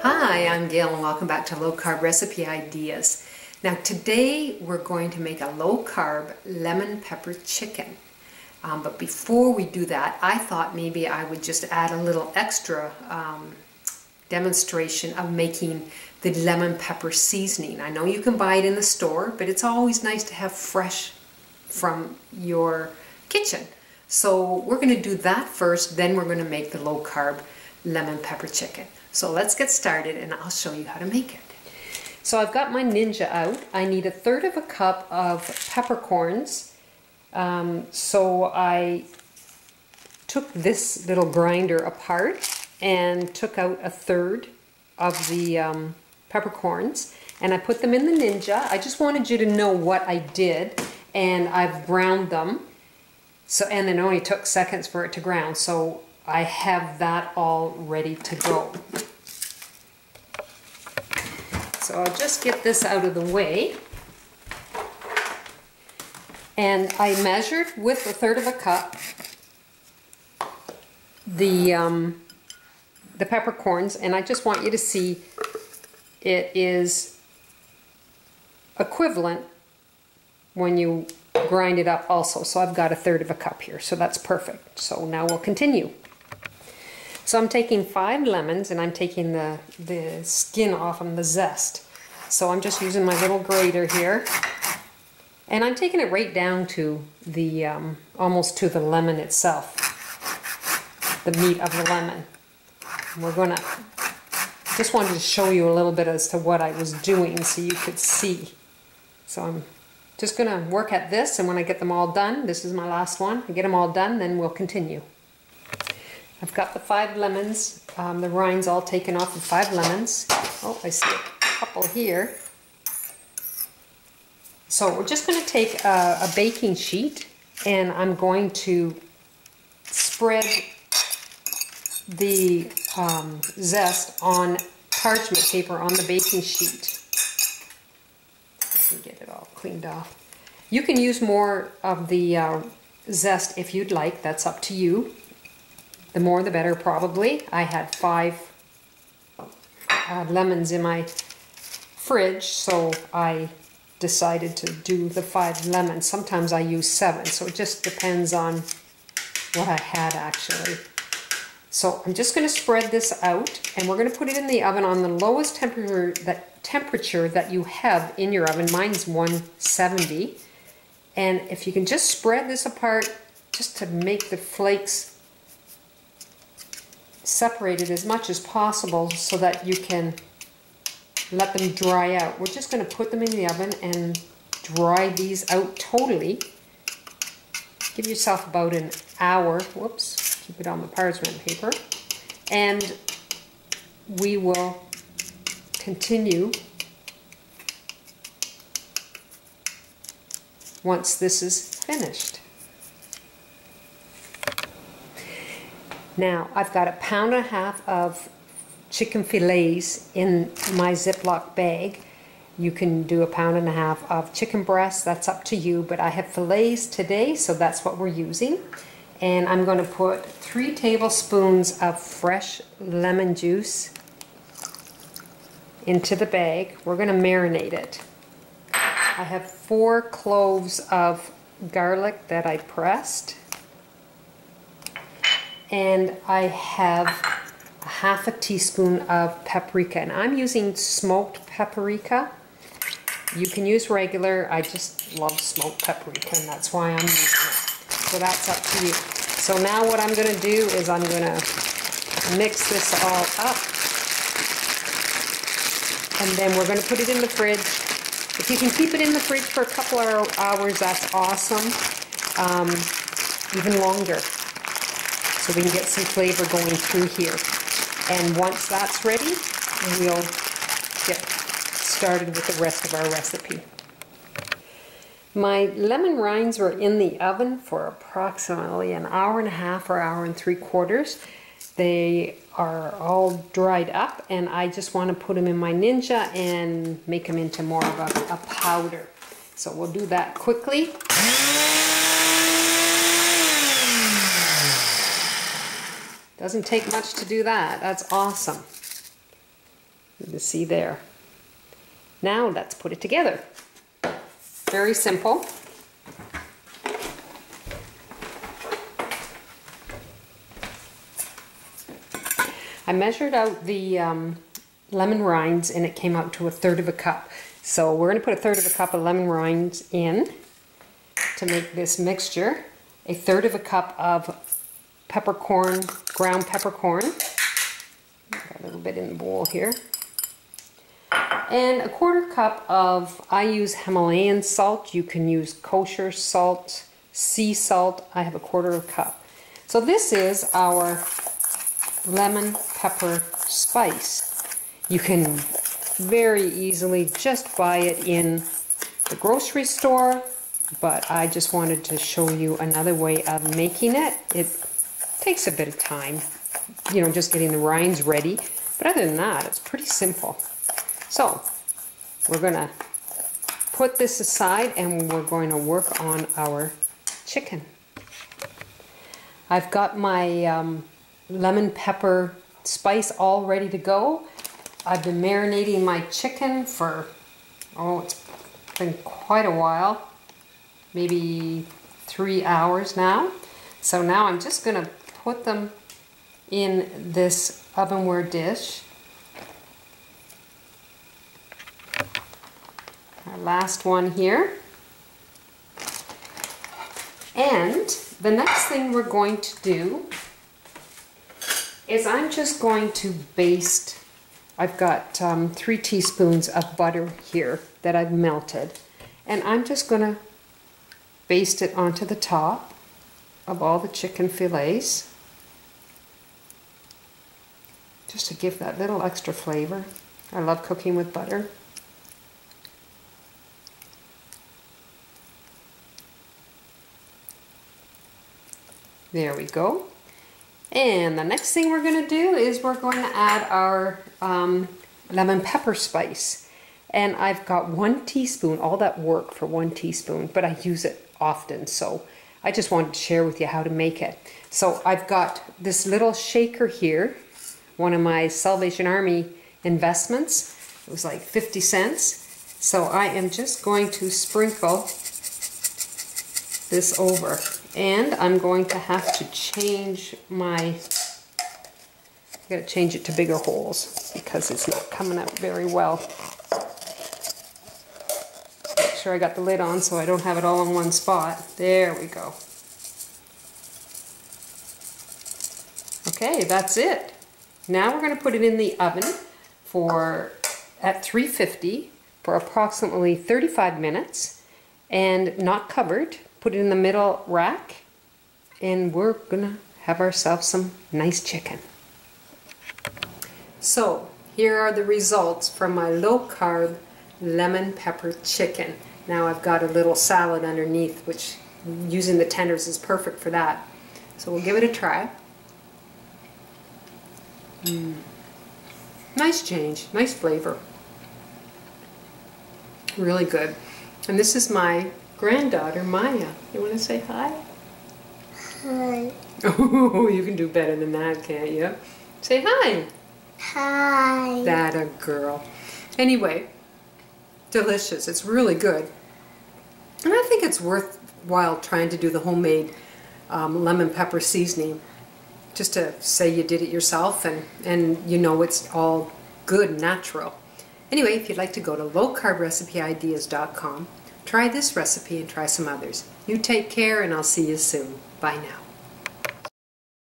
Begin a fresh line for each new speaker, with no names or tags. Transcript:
Hi, I'm Gail and welcome back to Low Carb Recipe Ideas. Now today we're going to make a low carb lemon pepper chicken. But before we do that, I thought maybe I would just add a little extra demonstration of making the lemon pepper seasoning. I know you can buy it in the store, but it's always nice to have fresh from your kitchen. So we're going to do that first, then we're going to make the low carb lemon pepper chicken. So let's get started and I'll show you how to make it. So I've got my Ninja out. I need 1/3 cup of peppercorns. So I took this little grinder apart and took out 1/3 of the peppercorns and I put them in the Ninja. I just wanted you to know what I did, and I've ground them. So, and it only took seconds for it to ground. So I have that all ready to go. So I'll just get this out of the way. And I measured with 1/3 cup the peppercorns, and I just want you to see it is equivalent when you grind it up also. So I've got 1/3 cup here, so that's perfect. So now we'll continue. So I'm taking 5 lemons and I'm taking the skin off them, the zest. So I'm just using my little grater here. And I'm taking it right down to the, almost to the lemon itself. The meat of the lemon. And we're gonna, just wanted to show you a little bit as to what I was doing so you could see. So I'm just gonna work at this, and when I get them all done, this is my last one, I get them all done, then we'll continue. I've got the 5 lemons, the rinds all taken off of 5 lemons. Oh, I see a couple here. So we're just going to take a baking sheet, and I'm going to spread the zest on parchment paper on the baking sheet. Let me get it all cleaned off. You can use more of the zest if you'd like, that's up to you. The more the better, probably. I had 5 lemons in my fridge, so I decided to do the 5 lemons. Sometimes I use 7, so it just depends on what I had actually. So I'm just going to spread this out, and we're going to put it in the oven on the lowest temperature that you have in your oven. Mine's 170. And if you can just spread this apart just to make the flakes separated as much as possible so that you can let them dry out. We're just going to put them in the oven and dry these out totally. Give yourself about an hour. Whoops, keep it on the parchment paper. And we will continue once this is finished. Now, I've got 1.5 pounds of chicken fillets in my Ziploc bag. You can do 1.5 pounds of chicken breasts, that's up to you, but I have fillets today, so that's what we're using. And I'm going to put 3 tablespoons of fresh lemon juice into the bag. We're going to marinate it. I have 4 cloves of garlic that I pressed. And I have 1/2 teaspoon of paprika, and I'm using smoked paprika. You can use regular. I just love smoked paprika, and that's why I'm using it. So that's up to you. So now what I'm going to do is I'm going to mix this all up, and then we're going to put it in the fridge. If you can keep it in the fridge for a couple of hours, that's awesome. Even longer. So we can get some flavor going through here. And once that's ready, we'll get started with the rest of our recipe. My lemon rinds were in the oven for approximately 1.5 hours or 1.75 hours. They are all dried up, and I just want to put them in my Ninja and make them into more of a powder. So we'll do that quickly. Doesn't take much to do that. That's awesome. You can see there. Now let's put it together. Very simple. I measured out the lemon rinds and it came out to 1/3 cup. So we're going to put 1/3 cup of lemon rinds in to make this mixture. 1/3 cup of peppercorn, ground peppercorn. Got a little bit in the bowl here. And 1/4 cup of, I use Himalayan salt. You can use kosher salt, sea salt. I have 1/4 cup. So this is our lemon pepper spice. You can very easily just buy it in the grocery store, but I just wanted to show you another way of making it. It takes a bit of time, you know, just getting the rinds ready, but other than that, it's pretty simple. So we're going to put this aside and we're going to work on our chicken. I've got my lemon pepper spice all ready to go. I've been marinating my chicken for, oh, it's been quite a while, maybe 3 hours now. So now I'm just going to put them in this ovenware dish. Our last one here. And the next thing we're going to do is I'm just going to baste. I've got 3 teaspoons of butter here that I've melted, and I'm just going to baste it onto the top of all the chicken fillets, just to give that little extra flavor. I love cooking with butter. There we go. And the next thing we're going to do is we're going to add our lemon pepper spice. And I've got 1 teaspoon, all that work for 1 teaspoon, but I use it often, so I just wanted to share with you how to make it. So I've got this little shaker here, one of my Salvation Army investments. It was like 50 cents. So I am just going to sprinkle this over. And I'm going to have to change my, I've got to change it to bigger holes because it's not coming out very well. Make sure I got the lid on so I don't have it all in one spot. There we go. Okay, that's it. Now we're going to put it in the oven at 350 for approximately 35 minutes and not covered. Put it in the middle rack, and we're gonna have ourselves some nice chicken. So here are the results from my low-carb lemon pepper chicken. Now I've got a little salad underneath, which using the tenders is perfect for that. So we'll give it a try. Nice change, nice flavor. Really good. And this is my granddaughter, Maya. You want to say hi?
Hi.
Oh, you can do better than that, can't you? Say hi.
Hi.
That a girl. Anyway, delicious. It's really good. And I think it's worthwhile trying to do the homemade lemon pepper seasoning. Just to say you did it yourself and you know it's all good and natural. Anyway, if you'd like to go to lowcarbrecipe.ideas.com, try this recipe and try some others. You take care and I'll see you soon. Bye now.